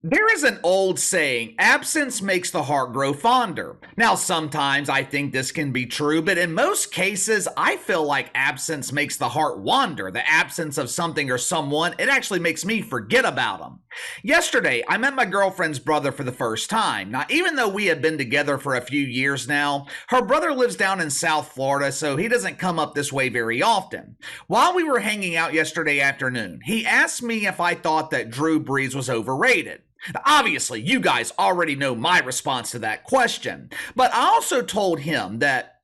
There is an old saying, absence makes the heart grow fonder. Now, sometimes I think this can be true, but in most cases, I feel like absence makes the heart wander. The absence of something or someone, it actually makes me forget about them. Yesterday, I met my girlfriend's brother for the first time. Now, even though we have been together for a few years now, her brother lives down in South Florida, so he doesn't come up this way very often. While we were hanging out yesterday afternoon, he asked me if I thought that Drew Brees was overrated. Obviously, you guys already know my response to that question, but I also told him that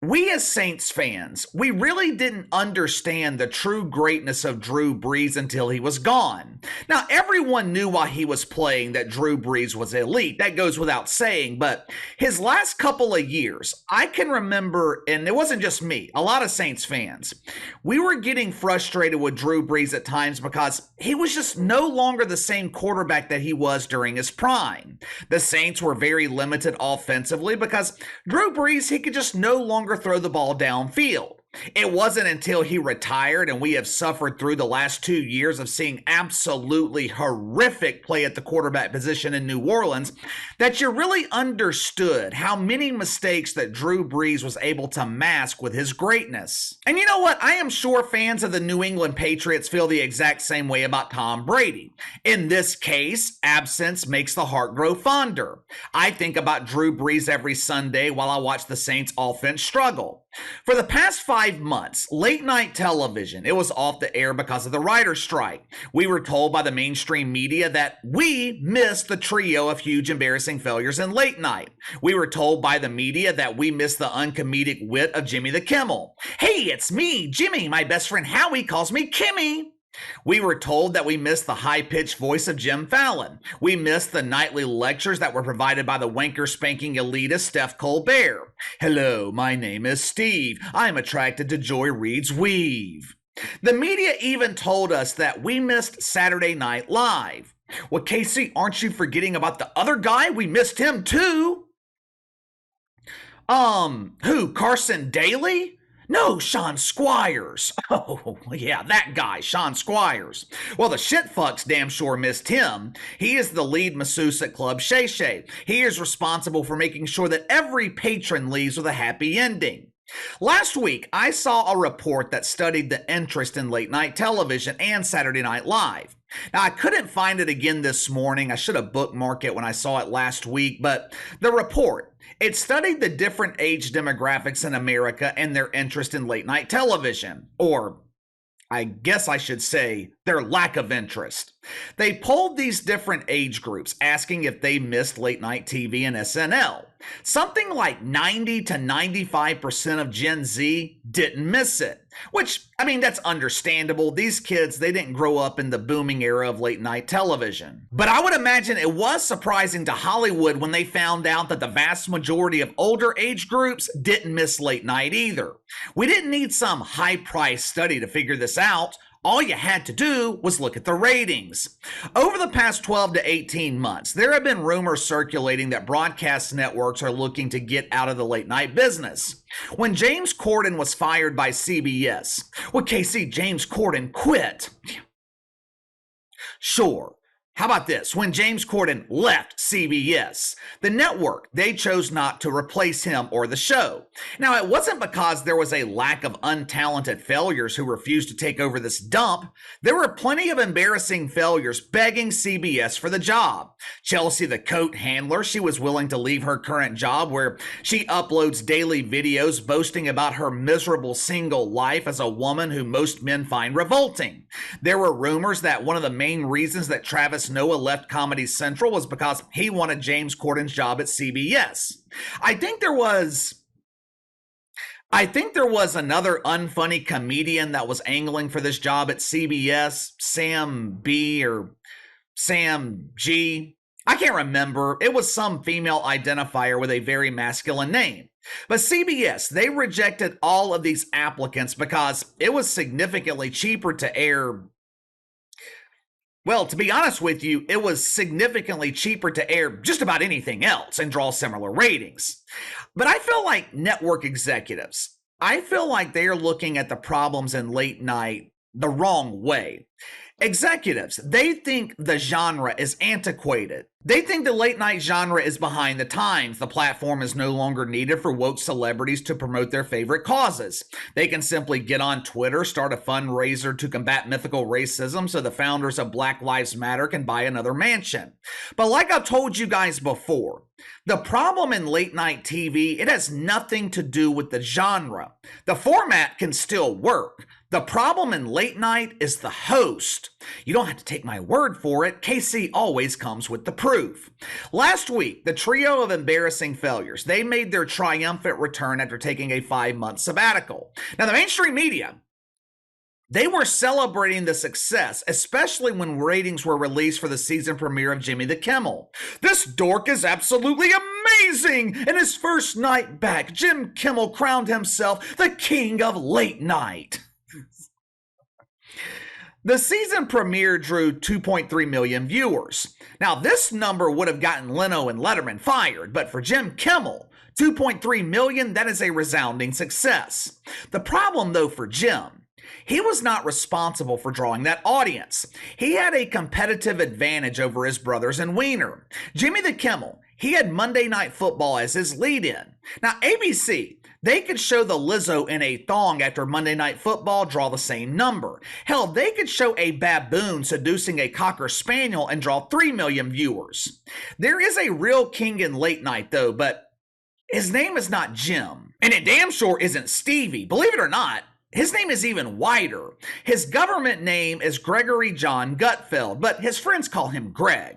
we as Saints fans, we really didn't understand the true greatness of Drew Brees until he was gone. Now, everyone knew while he was playing that Drew Brees was elite. That goes without saying, but his last couple of years, I can remember, and it wasn't just me, a lot of Saints fans, we were getting frustrated with Drew Brees at times because he was just no longer the same quarterback that he was during his prime. The Saints were very limited offensively because Drew Brees, he could just no longer throw the ball downfield. It wasn't until he retired and we have suffered through the last 2 years of seeing absolutely horrific play at the quarterback position in New Orleans that you really understood how many mistakes that Drew Brees was able to mask with his greatness. And you know what? I am sure fans of the New England Patriots feel the exact same way about Tom Brady. In this case, absence makes the heart grow fonder. I think about Drew Brees every Sunday while I watch the Saints offense struggle. For the past 5 months, late night television, it was off the air because of the writer's strike. We were told by the mainstream media that we missed the trio of huge embarrassing failures in late night. We were told by the media that we missed the uncomedic wit of Jimmy the Kimmel. Hey, it's me, Jimmy. My best friend Howie calls me Kimmy. We were told that we missed the high-pitched voice of Jim Fallon. We missed the nightly lectures that were provided by the wanker-spanking elitist Steph Colbert. Hello, my name is Steve. I'm attracted to Joy Reid's weave. The media even told us that we missed Saturday Night Live. Well, Casey, aren't you forgetting about the other guy? We missed him too. Who? Carson Daly? No, Sean Squires. Oh, yeah, that guy, Sean Squires. Well, the shitfucks damn sure missed him. He is the lead masseuse at Club Shay Shay. He is responsible for making sure that every patron leaves with a happy ending. Last week, I saw a report that studied the interest in late night television and Saturday Night Live. Now, I couldn't find it again this morning. I should have bookmarked it when I saw it last week, but the report, it studied the different age demographics in America and their interest in late night television, or I guess I should say their lack of interest. They polled these different age groups asking if they missed late night TV and SNL. Something like 90 to 95% of Gen Z didn't miss it, which, I mean, that's understandable. These kids, they didn't grow up in the booming era of late night television. But I would imagine it was surprising to Hollywood when they found out that the vast majority of older age groups didn't miss late night either. We didn't need some high-priced study to figure this out. All you had to do was look at the ratings. Over the past 12 to 18 months, there have been rumors circulating that broadcast networks are looking to get out of the late night business. When James Corden was fired by CBS, well, Casey, James Corden quit. Sure. How about this? When James Corden left CBS, the network, they chose not to replace him or the show. Now, it wasn't because there was a lack of untalented failures who refused to take over this dump. There were plenty of embarrassing failures begging CBS for the job. Chelsea, the coat handler, she was willing to leave her current job where she uploads daily videos boasting about her miserable single life as a woman who most men find revolting. There were rumors that one of the main reasons that Travis Noah left Comedy Central was because he wanted James Corden's job at CBS. I think there was another unfunny comedian that was angling for this job at CBS, Sam B or Sam G. I can't remember. It was some female identifier with a very masculine name. But CBS, they rejected all of these applicants because it was significantly cheaper to air. Well, to be honest with you, it was significantly cheaper to air just about anything else and draw similar ratings. But I feel like network executives, I feel like they're looking at the problems in late night the wrong way. Executives, they think the genre is antiquated. They think the late night genre is behind the times. The platform is no longer needed for woke celebrities to promote their favorite causes. They can simply get on Twitter, start a fundraiser to combat mythical racism so the founders of Black Lives Matter can buy another mansion. But like I've told you guys before, the problem in late night TV, it has nothing to do with the genre. The format can still work. The problem in late night is the host. You don't have to take my word for it. KC always comes with the proof. Last week, the trio of embarrassing failures, they made their triumphant return after taking a 5-month sabbatical. Now, the mainstream media, they were celebrating the success, especially when ratings were released for the season premiere of Jimmy the Kimmel. This dork is absolutely amazing! In his first night back, Jim Kimmel crowned himself the king of late night. The season premiere drew 2.3 million viewers. Now, this number would have gotten Leno and Letterman fired, but for Jim Kimmel, 2.3 million, that is a resounding success. The problem, though, for Jim, he was not responsible for drawing that audience. He had a competitive advantage over his brothers in Wiener. Jimmy the Kimmel, he had Monday Night Football as his lead-in. Now, ABC, they could show the Lizzo in a thong after Monday Night Football, draw the same number. Hell, they could show a baboon seducing a Cocker Spaniel and draw 3 million viewers. There is a real king in late night, though, but his name is not Jim. And it damn sure isn't Stevie. Believe it or not, his name is even wider. His government name is Gregory John Gutfeld, but his friends call him Greg.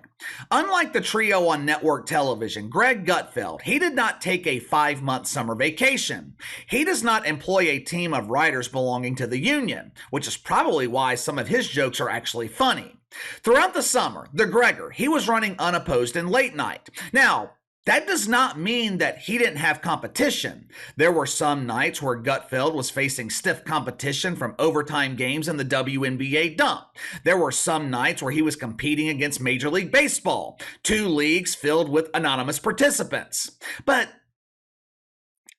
Unlike the trio on network television, Greg Gutfeld, he did not take a 5-month summer vacation. He does not employ a team of writers belonging to the union, which is probably why some of his jokes are actually funny. Throughout the summer, the Gregor, he was running unopposed in late night. Now, that does not mean that he didn't have competition. There were some nights where Gutfeld was facing stiff competition from overtime games in the WNBA dump. There were some nights where he was competing against Major League Baseball, 2 leagues filled with anonymous participants. But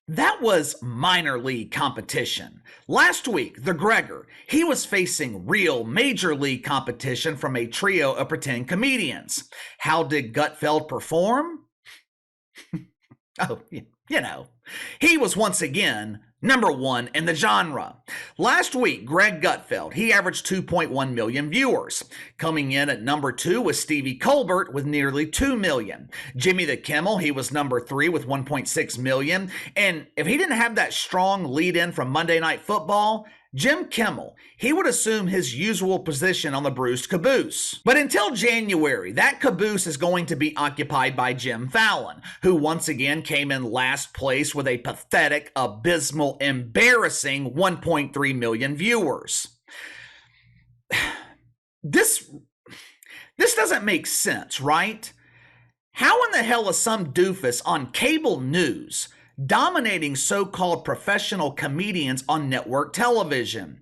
that was minor league competition. Last week, the Gregor, he was facing real major league competition from a trio of pretend comedians. How did Gutfeld perform? Oh, you know, he was once again number 1 in the genre. Last week, Greg Gutfeld, he averaged 2.1 million viewers. Coming in at number 2 was Stevie Colbert with nearly 2 million. Jimmy the Kimmel, he was number 3 with 1.6 million. And if he didn't have that strong lead-in from Monday Night Football, Jim Kimmel, he would assume his usual position on the bruised caboose. But until January, that caboose is going to be occupied by Jim Fallon, who once again came in last place with a pathetic, abysmal, embarrassing 1.3 million viewers. This doesn't make sense, right? How in the hell is some doofus on cable news dominating so-called professional comedians on network television?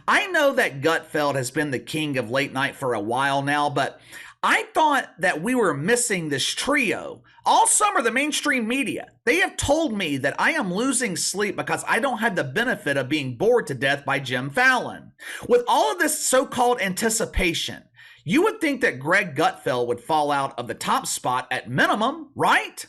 I know that Gutfeld has been the king of late night for a while now, but I thought that we were missing this trio. All summer, the mainstream media, they have told me that I am losing sleep because I don't have the benefit of being bored to death by Jim Fallon. With all of this so-called anticipation, you would think that Greg Gutfeld would fall out of the top spot at minimum, right?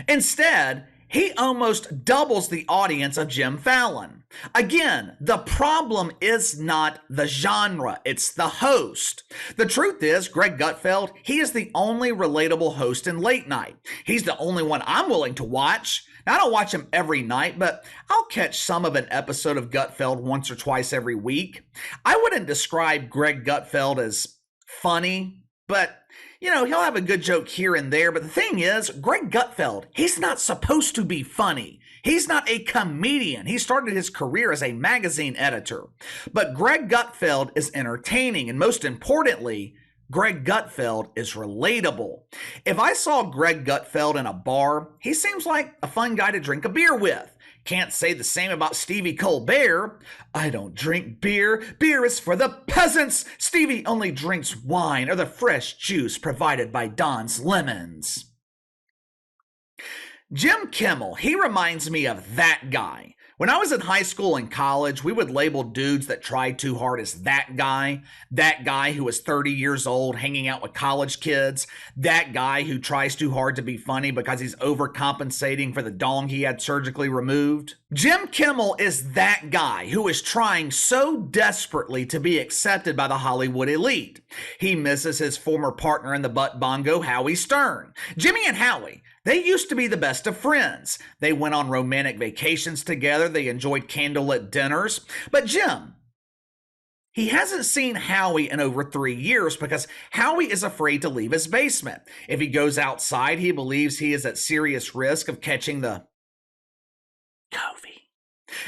Instead, he almost doubles the audience of Jim Fallon. Again, the problem is not the genre, it's the host. The truth is, Greg Gutfeld, he is the only relatable host in late night. He's the only one I'm willing to watch. Now, I don't watch him every night, but I'll catch some of an episode of Gutfeld once or twice every week. I wouldn't describe Greg Gutfeld as funny, but he'll have a good joke here and there. But the thing is, Greg Gutfeld, he's not supposed to be funny. He's not a comedian. He started his career as a magazine editor. But Greg Gutfeld is entertaining. And most importantly, Greg Gutfeld is relatable. If I saw Greg Gutfeld in a bar, he seems like a fun guy to drink a beer with. Can't say the same about Stevie Colbert. I don't drink beer. Beer is for the peasants. Stevie only drinks wine or the fresh juice provided by Don's Lemons. Jim Kimmel, he reminds me of that guy. When I was in high school and college, we would label dudes that tried too hard as that guy who was 30 years old hanging out with college kids, that guy who tries too hard to be funny because he's overcompensating for the dong he had surgically removed. Jim Kimmel is that guy who is trying so desperately to be accepted by the Hollywood elite. He misses his former partner in the butt bongo, Howie Stern. Jimmy and Howie, they used to be the best of friends. They went on romantic vacations together. They enjoyed candlelit dinners. But Jim, he hasn't seen Howie in over 3 years because Howie is afraid to leave his basement. If he goes outside, he believes he is at serious risk of catching the COVID.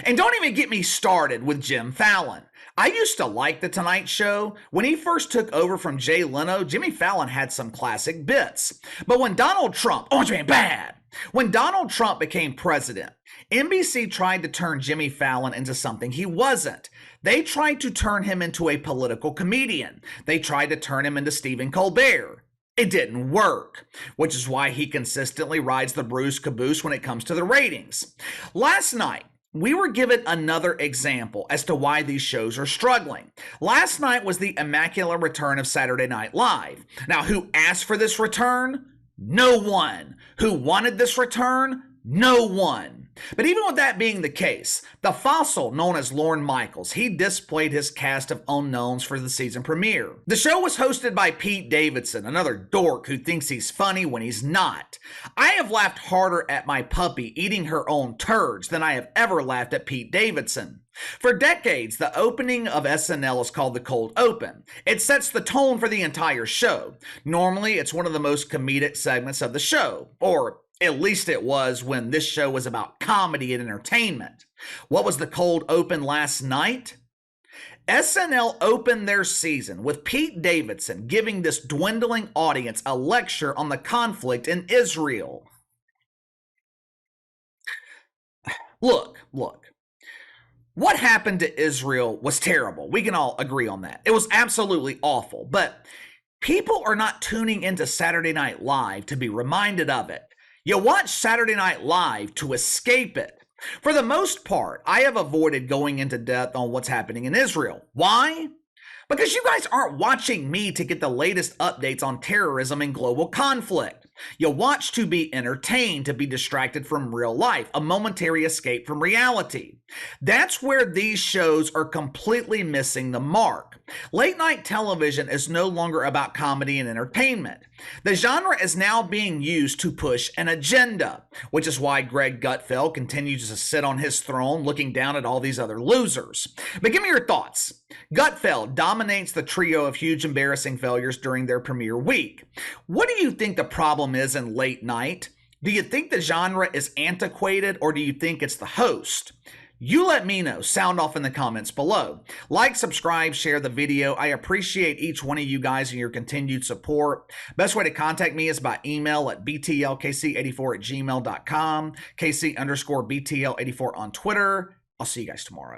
And don't even get me started with Jim Fallon. I used to like The Tonight Show. When he first took over from Jay Leno, Jimmy Fallon had some classic bits. But when Donald Trump, when Donald Trump became president, NBC tried to turn Jimmy Fallon into something he wasn't. They tried to turn him into a political comedian. They tried to turn him into Stephen Colbert. It didn't work, which is why he consistently rides the bruised caboose when it comes to the ratings. Last night, we were given another example as to why these shows are struggling. Last night was the immaculate return of Saturday Night Live. Now, who asked for this return? No one. Who wanted this return? No one. But even with that being the case, the fossil known as Lorne Michaels, he displayed his cast of unknowns for the season premiere. The show was hosted by Pete Davidson, another dork who thinks he's funny when he's not. I have laughed harder at my puppy eating her own turds than I have ever laughed at Pete Davidson. For decades, the opening of SNL is called the cold open. It sets the tone for the entire show. Normally, it's one of the most comedic segments of the show, or at least it was when this show was about comedy and entertainment. What was the cold open last night? SNL opened their season with Pete Davidson giving this dwindling audience a lecture on the conflict in Israel. Look. What happened to Israel was terrible. We can all agree on that. It was absolutely awful. But people are not tuning into Saturday Night Live to be reminded of it. You watch Saturday Night Live to escape it. For the most part, I have avoided going into depth on what's happening in Israel. Why? Because you guys aren't watching me to get the latest updates on terrorism and global conflict. You watch to be entertained, to be distracted from real life, a momentary escape from reality. That's where these shows are completely missing the mark. Late night television is no longer about comedy and entertainment. The genre is now being used to push an agenda, which is why Greg Gutfeld continues to sit on his throne looking down at all these other losers. But give me your thoughts. Gutfeld dominates the trio of huge embarrassing failures during their premiere week. What do you think the problem is in late night? Do you think the genre is antiquated, or do you think it's the host? You let me know. Sound off in the comments below. Like, subscribe, share the video. I appreciate each one of you guys and your continued support. Best way to contact me is by email at btlkc84@gmail.com, KC_BTL84 on Twitter. I'll see you guys tomorrow.